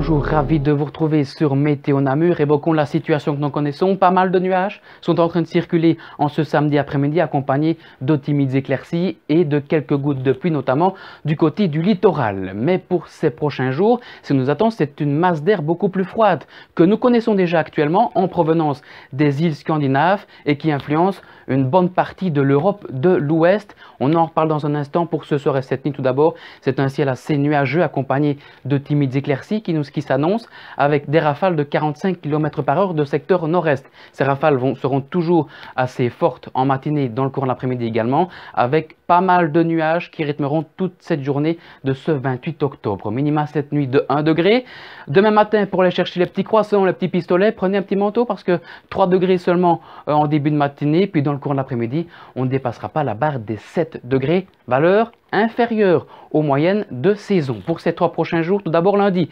bonjour, ravi de vous retrouver sur Météo Namur. Évoquons la situation que nous connaissons. Pas mal de nuages sont en train de circuler en ce samedi après-midi, accompagnés de timides éclaircies et de quelques gouttes de pluie, notamment du côté du littoral. Mais pour ces prochains jours, ce qui nous attend, c'est une masse d'air beaucoup plus froide que nous connaissons déjà actuellement en provenance des îles scandinaves et qui influence une bonne partie de l'Europe de l'Ouest. On en reparle dans un instant. Pour ce soir et cette nuit, tout d'abord, c'est un ciel assez nuageux accompagné de timides éclaircies qui s'annoncent avec des rafales de 45 km/h de secteur nord-est. Ces rafales seront toujours assez fortes en matinée, dans le cours de l'après-midi également, avec pas mal de nuages qui rythmeront toute cette journée de ce 28 octobre. Minima cette nuit de 1 degré. Demain matin, pour aller chercher les petits croissants, les petits pistolets, prenez un petit manteau parce que 3 degrés seulement en début de matinée, puis dans le cours de l'après-midi, on ne dépassera pas la barre des 7 degrés, valeur inférieure aux moyennes de saison. Pour ces 3 prochains jours, tout d'abord lundi,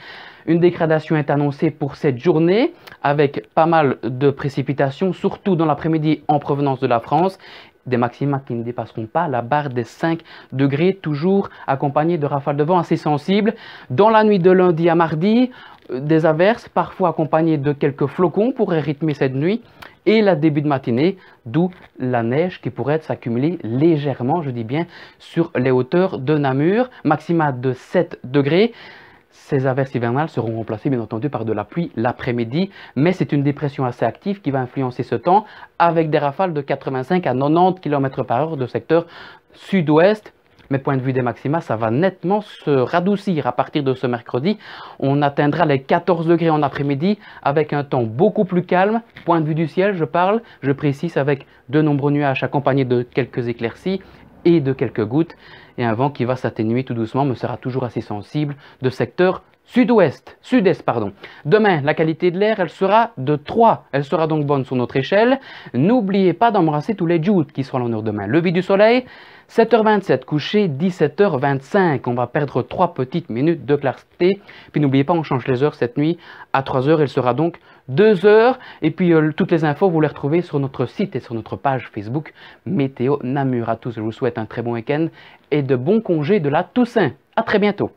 une dégradation est annoncée pour cette journée avec pas mal de précipitations, surtout dans l'après-midi en provenance de la France. Des maxima qui ne dépasseront pas la barre des 5 degrés, toujours accompagnés de rafales de vent assez sensibles. Dans la nuit de lundi à mardi, des averses, parfois accompagnées de quelques flocons pourraient rythmer cette nuit. Et la début de matinée, d'où la neige qui pourrait s'accumuler légèrement, je dis bien, sur les hauteurs de Namur. Maxima de 7 degrés. Ces averses hivernales seront remplacées bien entendu par de la pluie l'après-midi, mais c'est une dépression assez active qui va influencer ce temps avec des rafales de 85 à 90 km/h de secteur sud-ouest. Mais point de vue des maxima, ça va nettement se radoucir à partir de ce mercredi. On atteindra les 14 degrés en après-midi avec un temps beaucoup plus calme. Point de vue du ciel, je précise, avec de nombreux nuages accompagnés de quelques éclaircies et de quelques gouttes, et un vent qui va s'atténuer tout doucement, mais sera toujours assez sensible de secteur sud-est. Demain, la qualité de l'air, elle sera de 3. Elle sera donc bonne sur notre échelle. N'oubliez pas d'embrasser tous les joutes qui seront à l'honneur demain. Lever du soleil, 7h27, coucher 17h25. On va perdre 3 petites minutes de clarté. Puis n'oubliez pas, on change les heures cette nuit. À 3h, il sera donc 2h. Et puis toutes les infos, vous les retrouvez sur notre site et sur notre page Facebook Météo Namur. À tous, je vous souhaite un très bon week-end et de bons congés de la Toussaint. À très bientôt.